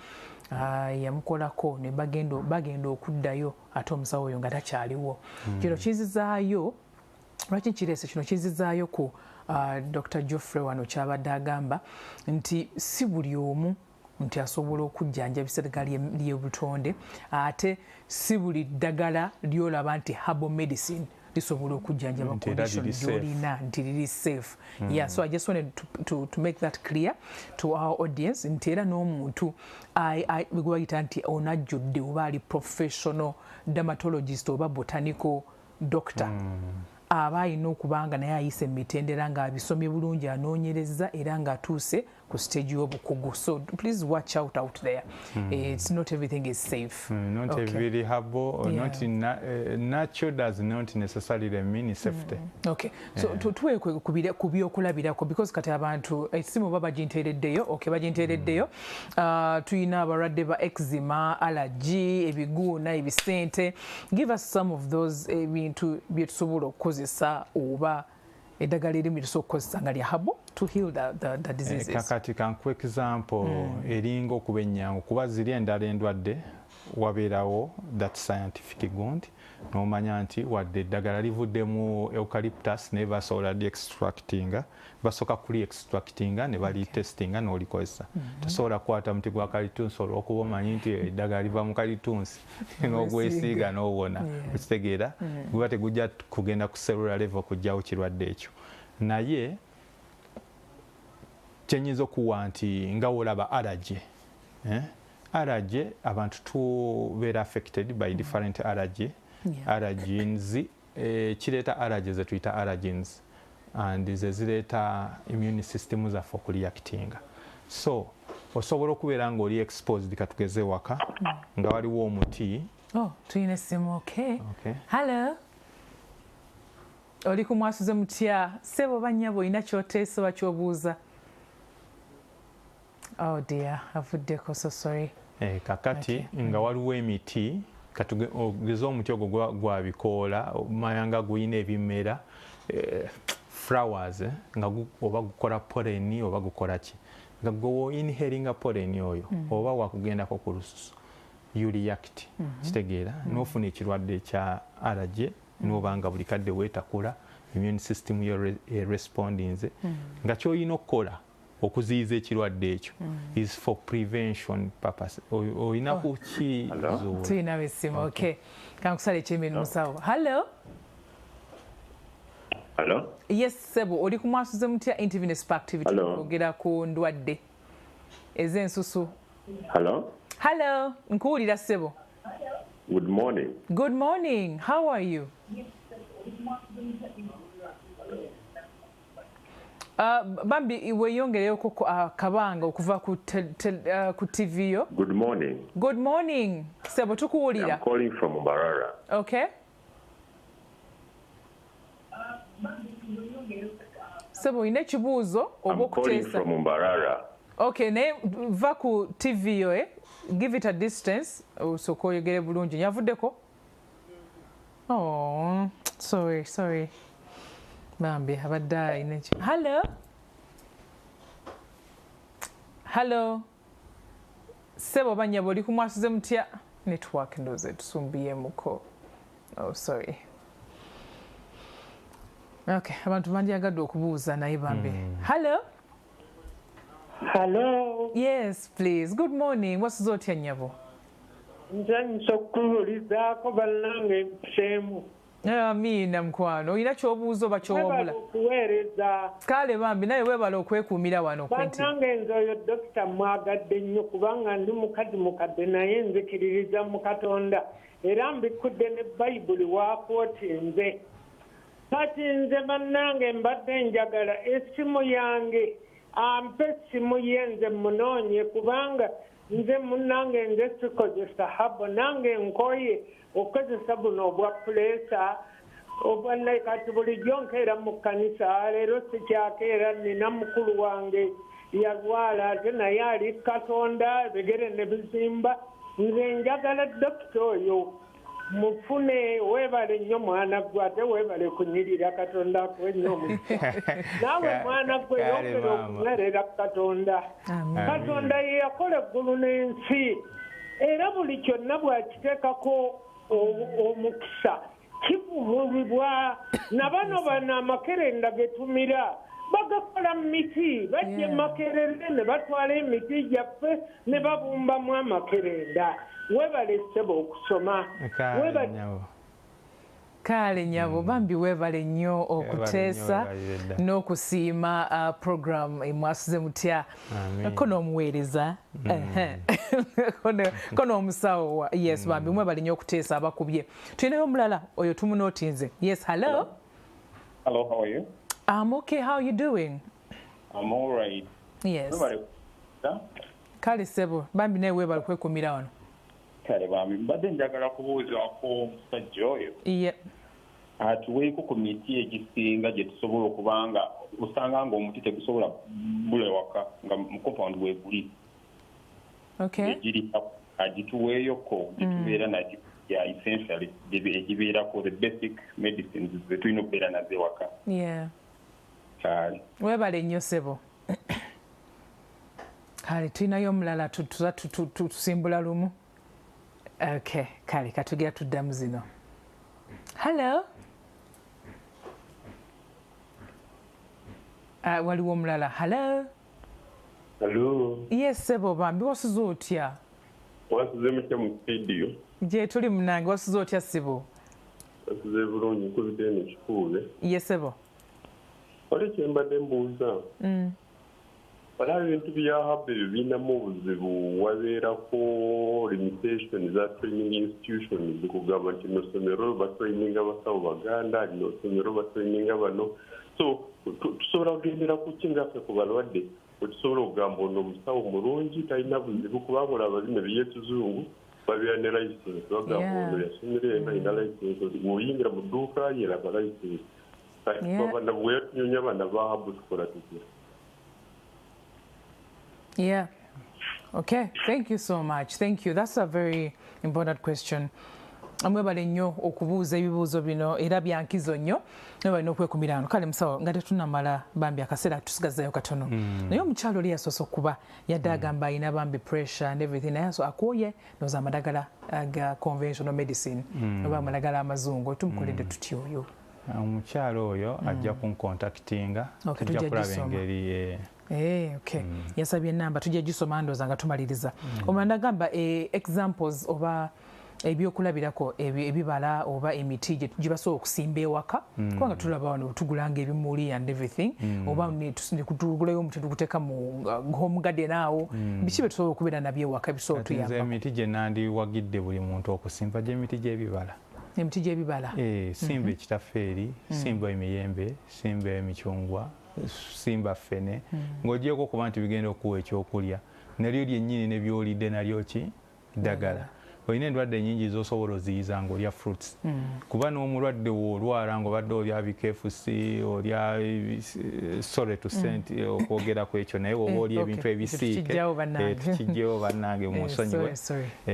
[SPEAKER 1] yamukolako ne bagenda okuddayo ate omusawo oyo nga takyaliwo kino kizizaayo lwaki kireese kino kizizaayo ku Dr. Geoffrey wano kyabadde agamba nti si buli omu nti asobola okujjanjabisa eddagala ly'obutonde ate si buli ddagala lyolaba nti herbal medicine lisobola okujjanjaba condition gyolina nti liri safe. So I just wanted to make that clear to our audience nti era n'omuntu gwayita nti onajjudde oba ali professional dermatologist oba botanical doctor aba alina okubanga naye ayise emitendera ng'abisomye bulungi anoonyereza era ng'atuuse ku stage y'obukugu. So please watch out there. It's not everything is safe.
[SPEAKER 2] Not every herbal or not in natural does not necessarily mean safety.
[SPEAKER 1] Okay. So tuwe ku byokulabirako because kati abantu esimu baba baginteereddeyo baginteereddeyo tuyina abalwadde ba eczema, allergy, ebiguuna, ebisente. Give us some of those ebintu bye tusobola okukozesa oba eddagala erimu lisobola okukozesa nga lya herbal to heal the diseases.
[SPEAKER 2] Kakati kanku example eringa okuba ennyangu kuba ziri endala endwadde wabeerawo that scientific ground n'omanya nti wadde eddagala livuddemu eucalyptus naye basobola li extractinga basooka kuli extractinga ne bali testinga n'olikozesa tosobola kukwata muti gwa kalitunsi olw'okuba omanyi nti eddagala liva mu kalitunsi n'ogwesiiga n'owona okitegeera guba tegujja kugenda ku cellular level kujjawo kirwadde ekyo naye kyenyinza okuwa nti nga wolaba allergy allergy abantu tubeera affected by different allergy allergens kireeta allergy ze tuyita allergens and ze zireeta immune system zaffe okureactinga so osobola okubeera nga oli exposed katugeze waka nga waliwo omuti
[SPEAKER 1] tuyina essimu. Okay. Hello oli kumwasuze mutya ssebo bannyabo olina kyoteesa oba kyobuuza? Oh dear, avuddeko, so sorry.
[SPEAKER 2] Kakati nga waliwo emiti ogeza omuti ogwo gwa bikoola mayanga guyina ebimera flowers nga oba gukola pollen oba gukola ki nga go inhalinga pollen oyo oba wakugendako ku lususu you react kitegeera n'ofuna ekirwadde kya allergy n'obanga buli kadde weetakula immune system yo respondinze nga ky'olina okukola okuziyiza ekirwadde ekyo is for prevention purpose. Olina kukizuula
[SPEAKER 1] tuyina bessimu okay kankusala ekyeminu musawo. Hello.
[SPEAKER 3] Hello?
[SPEAKER 1] Yes, Sebo. Oli kumwasuze mutya intervene activity kwogera ku ndwadde ez'ensusu.
[SPEAKER 3] Hello?
[SPEAKER 1] Hello. Nkuwulira Sebo.
[SPEAKER 3] Good morning.
[SPEAKER 1] Good morning. How are you? Bambi weeyongereyo kabanga okuva ku TV yo.
[SPEAKER 3] Good morning.
[SPEAKER 1] Good morning. Sebo tukuwulira.
[SPEAKER 3] I'm calling from Mbarara.
[SPEAKER 1] Okay. Sebo ine kibuuzo oba okuteesa.
[SPEAKER 3] I'm calling from Mbarara.
[SPEAKER 1] Okay, naye va ku TV yo give it a distance osooka oyogere bulungi. Yavuddeko? Oh, sorry. Bambi abadde ayina ki. Hello. Sebo banyabo oli kumwasuze mutya? Network ndoze tusumbiyemuko. Oh, sorry. Okay, abantu bandyagadde okubuuza naye Bambi.
[SPEAKER 4] Hello.
[SPEAKER 1] Yes, please. Good morning. Wasuze otya nnyabo?
[SPEAKER 4] Nzanyisa okukubuulizaako bannange mpuseemu.
[SPEAKER 1] Amiina mukwano. Olina ky'obuuza oba ky'owabula?
[SPEAKER 4] Okuweereza.
[SPEAKER 1] Kale Bambi naye weebala okwekuumira wano.
[SPEAKER 4] Bannange nze oyo dokita mwagadde nnyo kubanga ndi mukazi mukadde naye nzikiririza mu Katonda era mbikudde ne Bayibuli waakwotinze. Kati nze bannange mbadde njagala essimu yange ampe essimu ye nze munoonye kubanga nze munnange nze sikozesa habo nange nkoye okukozesa buno obwa puleesa obwannaye kati bulijjo nkeera mu kkanisa leero sikyakeera nina mukulu wange yalwala ate naye ali Katonda bigere ne bizimba nze njagala dokita oyo mufune weebale nnyo mwana gwe ate weebale kunyirira Katonda akuwe nnyo omukisa naawe mwana gwe yongera okunywerera Katonda. Katonda ye yakola eggulu n'ensi era buli kyonna bw'akiteekako omukisa kivumulibwa na bano amakerenda getumira bagakola mu miti bajja makerere ne batwala emiti gyaffe ne babumbamu amakerenda. Weebale Sebo okusoma. Kale nnyabo Bambi weebale nnyo okuteesa n'okusiima program emwasuze mutya ko n'omuweereza ko n'omusawo. Yes Bambi mwebale nnyo okuteesa abakubye. Tulinayo omulala oyo tumunootinze. Yes, hello.
[SPEAKER 5] Hello, how are you?
[SPEAKER 1] I'm okay. How are you doing?
[SPEAKER 5] I'm all right.
[SPEAKER 1] Yes. Kale Sebo Bambi naye weebale kwekuumira wano.
[SPEAKER 5] Kale Bambi mbadde njagala kubuuzaako omusajja oyo atuweeko ku miti egisinga gye tusobola okubanga osanga ng'omuti tegusobola bula waka nga mu compound weeguli agituweeyoko gyetubeera nagyo ya essentially egibeerako the basic medicines zetulina okubeera nazo ewaka. Kale
[SPEAKER 1] weebale nnyo Sebo. Kale tulinayo omulala tusimbula lumu. Okay, kale katugira tuddamu zino. Hello. Waliwo omulala. Hello.
[SPEAKER 3] Hello.
[SPEAKER 1] Yes, Sebo Bambi wasuze otya?
[SPEAKER 3] Wasuze mutya mu studio?
[SPEAKER 1] Gye tuli munange wasuze otya Sebo?
[SPEAKER 3] Wasuze bulungi nkubite n'ekikuule.
[SPEAKER 1] Yes, Sebo.
[SPEAKER 3] Wali kyembadde mbuuza. Waliwo ebintu bya haba ebirinamu obuzibu wabeerako limitation za training institutions kugamba nti no ssomero batraininga abasawo baganda lino ssomero batraininga bano so tusobola kugendera ku kingaffe ku balwadde wetusobola okugamba ono omusawo mulungi talina buzibu kubanga olaba bino byekizungu babeera ne license bagamba ono yasomera eno alina license bw'oyingira mu dduuka yeraba license abana bwetunyonya abaana ba habu tukola tutya.
[SPEAKER 1] Yeah. Okay. Thank you so much. Thank you. That's a very important question. amwebale nnyo okubuuza ebibuuzo bino era byankizo nnyo naye balina okwekumira wano kale musawo nga tetunamala bambi akaseera tusigazayo katono naye omukyalo oli yasoose okuba yadde agamba alina bambi pressure and everything naye akooye nooza amadagala ga conventional medicine oba amadagala amazungu tumukoledde tutya oyo
[SPEAKER 2] omukyalo oyo ajja kunkontaktinga tujja kulaba engeri
[SPEAKER 1] okay. Yasabye enamba tujja gisoma ndooza nga tumaliriza omulala agamba examples oba ebyokulabirako ebibala oba emiti gye basobola okusimba ewaka kubanga tulaba wano tugulanga ebimuli and everything oba netugulayo omuti tuguteeka mu home garden awo biki bye tusobola okubeera nabyo ewaka ebisobola tuyamba
[SPEAKER 2] emiti gye nandiwagidde buli muntu okusimba gy'emiti gy'ebibala
[SPEAKER 1] emiti gy'ebibala
[SPEAKER 2] simba ekitafeeri simba emiyembe simba emicungwa simba ffene ng'ogyeko okuba nti bigenda okuwa ekyokulya nalyo lyennyini ne byolidde nalyo ki ddagala olina endwadde ennyingi z'osobola oziyiza ng'olya fruits kuba n'omulwadde woolwala ng'obadde olya bikefusi olya sore to sent okwogera ku ekyo naye woba olya ebintu ebisiike tukijjewo bannange munsonyiwe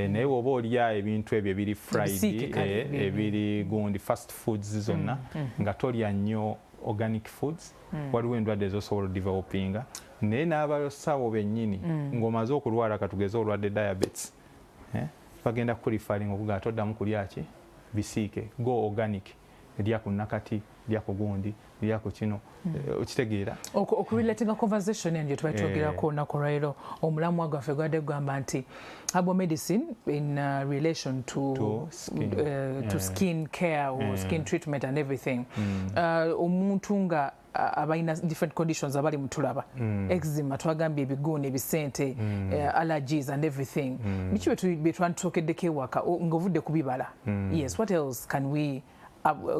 [SPEAKER 2] naye woba olya ebintu ebyo ebiri fried ebiri gundi fast foods zonna nga tolya nnyo organic foods waliwo endwadde z'osobola developinga naye n'abasawo bennyini ng'omaze okulwala katugeze olwadde diabetes bagenda kurifaring okuga toddamu kulya ki bisiike go organic lya ku nakati lya ku gundi lya ku kino okitegeera
[SPEAKER 1] okurilatinga conversation enjo tubatwogerako nakolwairo omulamwa gwaffe gwadde gugamba nti herbal medicine in relation to skin care or skin treatment and everything omuntu nga abalina different conditions abali mutulaba eczema twagambye ebiguuni ebisente allergies and everything biki betwantookeddeko ewaka ng'ovudde kubibala yes what else can we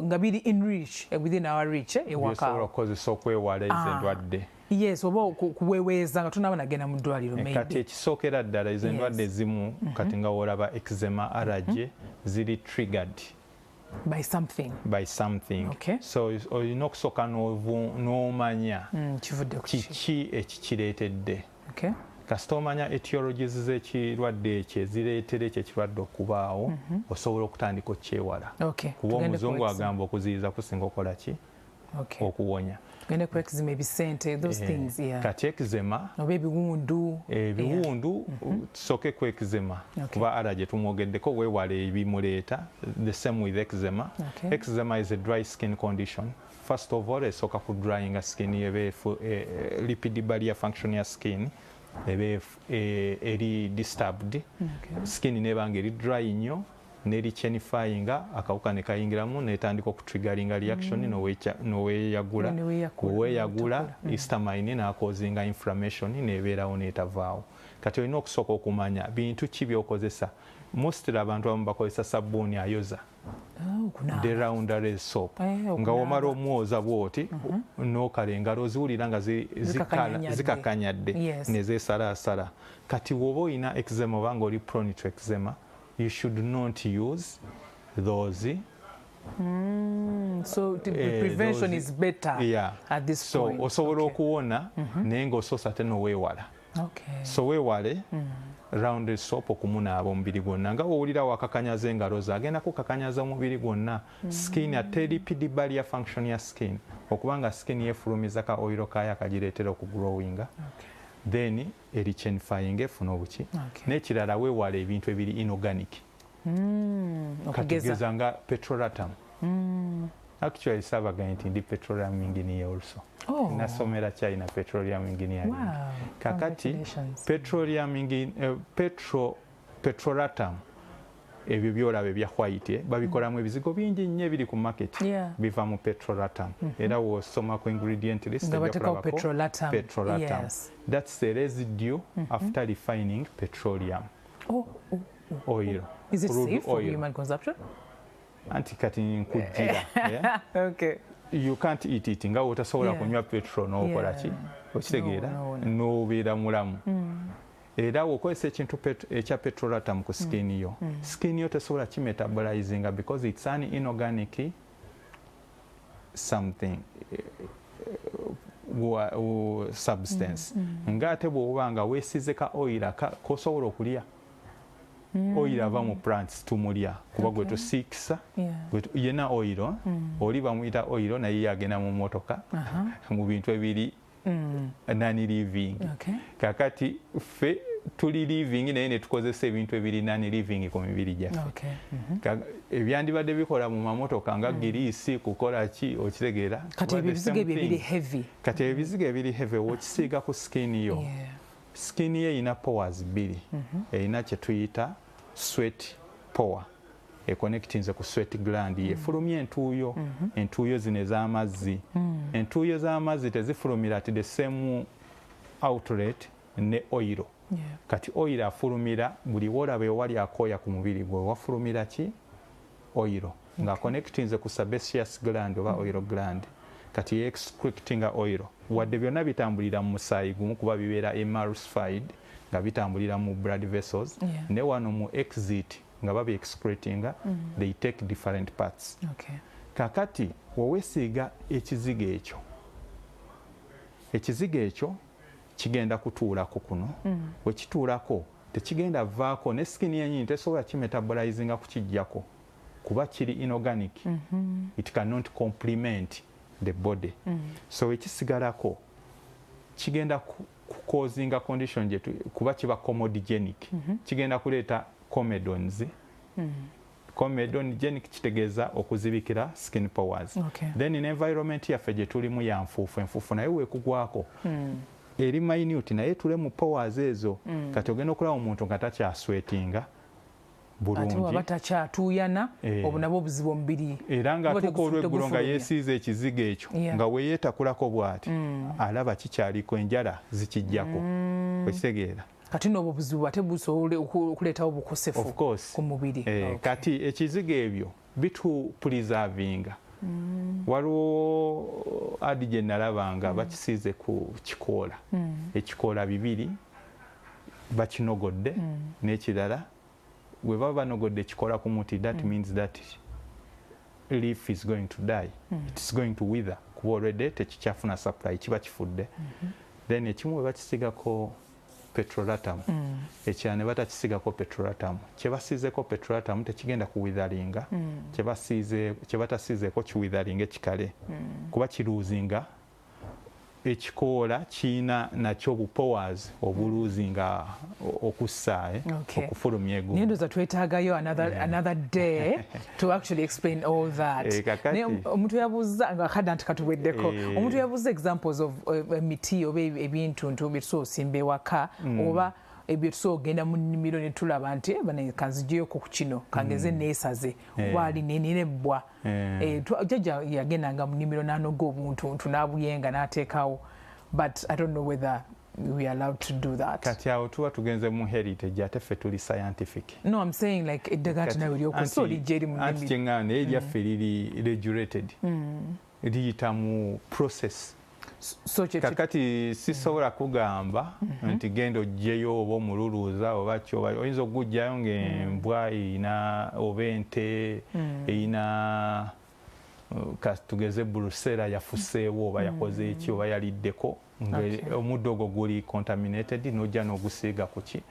[SPEAKER 1] nga biri enrich within our reach ewaka
[SPEAKER 2] okukozesa okwewala ezo endwadde
[SPEAKER 1] yes oba kuweweeza nga tunaba nagenda mu ddwaliro
[SPEAKER 2] kati ekisookera ddala ezo endwadde ezimu kati nga wolaba eczema allergy ziri triggered
[SPEAKER 1] by something
[SPEAKER 2] okay. So olina okusooka n'omanya kiki ekikireetedde
[SPEAKER 1] okay.
[SPEAKER 2] kasita omanya etiologies z'ekirwadde ekyo ezireetera ekyo ekirwadde okubaawo osobola okutandika okyewala kuba omuzungu agamba okuziyiza kusinga okola ki okuwonya kati eczema
[SPEAKER 1] oba
[SPEAKER 2] ebiwundu tusooke ku eczema kuba allergy tumwogeddeko weewale ebimuleeta the same with eczema eczema is a dry skin condition first of all esooka ku dryinga skin lipid barrier function ya skin eri disturbed skin nebanga eri dry nnyo neri chenifyinga akawuka ne kayingiramu netandika okutriggeringa reaction noweeyagula oweeyagula histamine n'akozinga inflammation nebeerawo netavaawo kati olina okusooka okumanya bintu ki byokozesa mostly abantu abamu bakozesa sabbuuni ayoza the rounded soap nga womala omwoza bwoti nokala engalo oziwulira nga zikakanyadde nezeesalaasala kati woba olina eczema oba nga oli prone to eczema you should not use those
[SPEAKER 1] so the prevention is better at this point
[SPEAKER 2] so osobola okuwona naye ng'osoosa ate noweewala so weewale round soap okumunaaba omubiri gwonna nga wowulira wakakanyaza engalo ze agenda kukakanyaza omubiri gwonna skin ate lipid barrier function ya skin okubanga skin yefulumiza ka oilo kayo akagireetera okugrowinga then eri chenifying efuna obuki n'ekirala weewala ebintu ebiri inorganic katugeza nga petrolatum actually sabaga nti ndi petroleum engineer also nasomera China petroleum engineering kakati petrolatum ebyo byolaba ebya white babikolamu ebizigo bingi nnyo ebiri ku market biva mu petrolatum era wosoma ku ingredient list petrolatum that's the residue after refining petroleum oil.
[SPEAKER 1] Is it safe for human consumption?
[SPEAKER 2] Anti-kati nkujira.
[SPEAKER 1] Okay.
[SPEAKER 2] You can't eat it nga otasobola kunywa petrol n'okola ki okitegeera n'obeera mulamu era okozesa ekintu ekya petrolatum ku skin yo skin yo tesobola kimetabolizinga because it's an inorganic something substance nga ate bw'oba nga weesize ka oil kosobola okulya oil ava mu plants tumulya kuba gwe tusiikisa yena oil oli bamuyita oil naye yagenda mu motoka mu bintu ebiri nani living kakati ffe tuli living naye ne tukozesa ebintu ebiri nani living ku mibiri gyaffe ebyandibadde bikola mu mamotoka nga giriisi kukola ki okitegeera
[SPEAKER 1] kati ebizigo ebiri heavy
[SPEAKER 2] kati ebizigo ebiri heavy wokisiiga ku skin yo skin ye erina powers bbiri erina kye tuyita sweat power econnectinze ku sweat gland yefulumya entuuyo entuuyo zino ez'amazzi entuuyo z'amazzi tezifulumira ti the same outlet ne oil kati oil afulumira buli wolaba ewali akooya ku mubiri gwe wafulumira ki oil nga connectinze ku sebaceous gland oba oil gland kati excretinga oil wadde byonna bitambulira mu musaayi gumu kuba bibeera emulsified nga bitambulira mu blood vessels ne wano mu exit nga babi excretinga they take different parts kakati woweesiiga ekizigo ekyo kigenda kutuulako kuno wekituulako tekigenda vaako ne skin yenyini tesobola kimetabolizinga kukijjako kuba kiri inorganic it cannot complement the body so ekisigalako kigenda kukozinga condition jetu kuba kiba comedogenic kigenda kuleeta comedons comedogenic kitegeeza okuzibikira skin powers then in environment yaffe gye tulimu ya enfuufu naye weekugwako eri minute naye tule mu powers ezo kati ogenda okulaba omuntu nga takyaswetinga bulungi
[SPEAKER 1] ate waba takyatuuyana obwo nabwo obuzibu omubiri
[SPEAKER 2] era nga atuuka olweggulo nga yeesiiza ekizigo ekyo nga weyeetakulako bw'ati alaba kikyaliko enjala zikijjako okitegeera
[SPEAKER 1] kati n'obwo obuzibu ate busobola okuleetawo obukosefu ku mubiri
[SPEAKER 2] kati ekizigo ebyo bitupreservinga waliwo adi gye nalabanga bakisiize ku kikoola ekikoola bibiri bakinogodde n'ekirala we baba banogodde ekikoola ku muti that means that leaf is going to die it is going to wither kuba already tekikyafuna supply kiba kifudde then ekimu we bakisigako petrolatum ekirala ne batakisigako petrolatum kyebasiizeko petrolatum tekigenda kuwitharinga kyebatasiizeeko kiwitharinga ekikale kuba kiruuzinga ekikoola kiina nakyo obupowers obuluuzinga okussa okufulumya egumu
[SPEAKER 1] naye ndoza twetaagayo another day to actually explain all that omuntu yabuuza nga kadda nti katuweddeko omuntu yabuuza examples of emiti oba ebintuntu byetusobola osimba ewaka oba ebyo tusobola ogenda mu nnimiro ne tulaba nti kanzigyeeko ku kino kangeze neesaze oba ali nenebbwa jjajja yagendanga mu nnimiro n'anoga obuntuntu n'abuyenga n'ateekawo but I don't know whether we are allowed to do that.
[SPEAKER 2] Kati awo tuba tugenze mu heritage ate ffe tuli scientific.
[SPEAKER 1] No, I'm saying like eddagala tinawe lyokusa olijja eri mu nnimiro.
[SPEAKER 2] Anti kyeŋŋamba naye lyaffe liri regulated liyita mu process. Kakati sisobola kugamba nti genda oggyeyo oba omululuuza oba kyoba oyinza okugujjayo ng'embwa eyina oba ente eyina tugeze Brusela yafuseewo oba yakoze eki oba yaliddeko omuddo ogwo guli contaminated n'ojja n'ogusiiga ku ki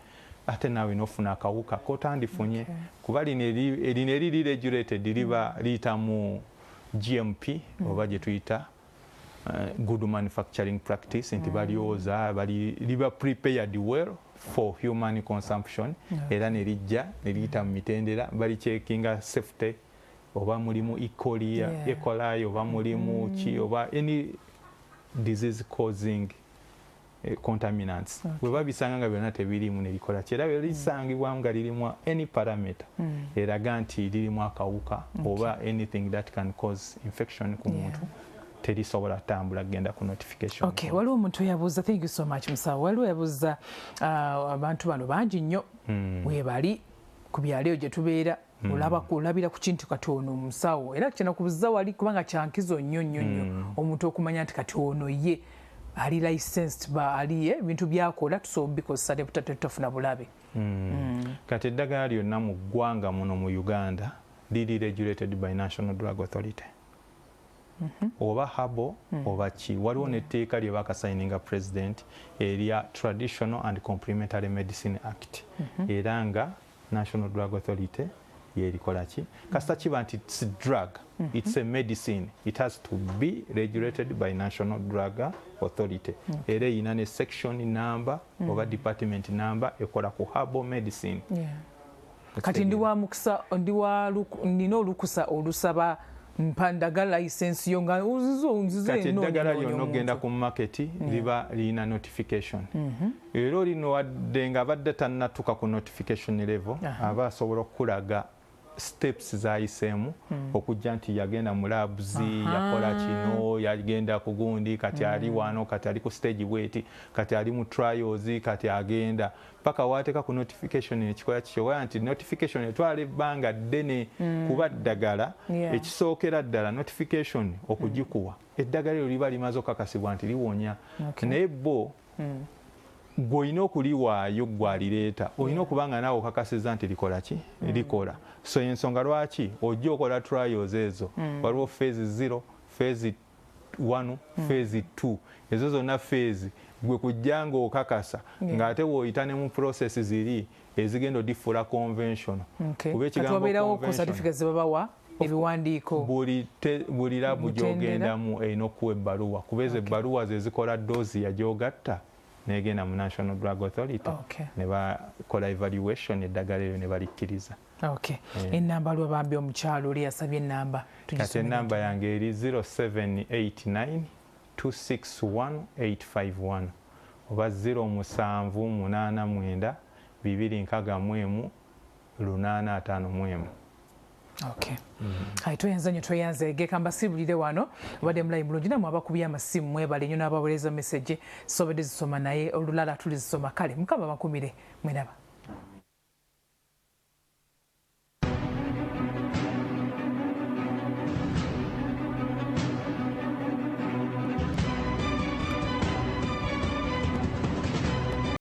[SPEAKER 2] ate naawe n'ofuna akawuka kotandifunye kuba lino eriri regulated liba liyitamu GMP oba gye tuyita good manufacturing practice nti balyoza liba prepared well for human consumption era nelijja neliyita mu mitendera balicheckinga safety oba mulimu E. coli oba mulimu ki oba any disease causing contaminants bwe babisanga nga byonna tebirimu nebikola kyera bwe lisangibwa nga lirimu any parameter eraga nti lirimu akawuka oba anything that can cause infection ku muntu terisobola tambula genda ku notification.
[SPEAKER 1] Okay, waliwo omuntu yabuuza, thank you so much musawo, waliwo yabuuza abantu bano bangi nnyo webali ku byalo gye tubeera olabira ku kintu kati ono musawo era kyena kubuuza wali kubanga kyankizo nnyo omuntu okumanya nti kati ono ye ali licensed ba ali ebintu byakola tusobola bikozesa ne tutafuna bulabe.
[SPEAKER 2] Kati eddagala lyonna mu ggwanga muno mu Uganda liri regulated by National Drug Authority. Oba habo oba ki waliwo netteeka lye bakasayininga president erya Traditional and Complementary Medicine Act era nga National Drug Authority yerikola ki kasita kiba nti it's drug it's a medicine it has to be regulated by National Drug Authority era ina ne section number oba department number ekola ku herbal medicine
[SPEAKER 1] kati nina olukusa olusaba mpandagala license yo nga unzize
[SPEAKER 2] kati eddagala lyonna ogenda ku market liba lina notification era olino wadde nga abadde tannatuuka ku notification level aba asobola okulaga steps zayiseemu okujja nti yagenda mu labs yakola kino yagenda ku gundi kati ali wano kati ali ku stage bweti kati ali mu trials kati agenda paka wateeka ku notification ekikola kikyowaya nti notification etwala ebbanga ddene kuba ddagala ekisookera ddala notification okugikuwa eddagala eryo liba limaze okakasibwa nti liwonya naye bo gw'olina okuliwaayo gwalireeta olina okubanga naawe okakasiza nti likola ki likola so ensonga lwaki ojja okola trials ezo waliwo phase 0 phase 1 phase 2 ezo zonna phase gwe kujja nga okakasa ng'ate w'oyita ne mu process ziri ezigenda odifuula convention
[SPEAKER 1] kuba ekigambo certificates babawa ebiwandiiko
[SPEAKER 2] buli labu gy'ogendamu erina okuwa ebbaluwa kuba ezo ebbaluwa ze zikola doozi yagyogatta negenda mu National Drug Authority ne bakola evaluation eddagala eryo ne balikkiriza.
[SPEAKER 1] Ennamba lwebambi omukyalo oli yasabye ennamba
[SPEAKER 2] kati ennamba yange eri 0789 261 851 oba 0789 261 851.
[SPEAKER 1] Toyanza nnyo toyanze geka mbasibulire wano obadde mulayi mulungi namwe abakubye amasimu mwebale nnyo n'abaweereza message sobedde zisoma naye olulala tulizisoma kale mukama bakumire mwenaba.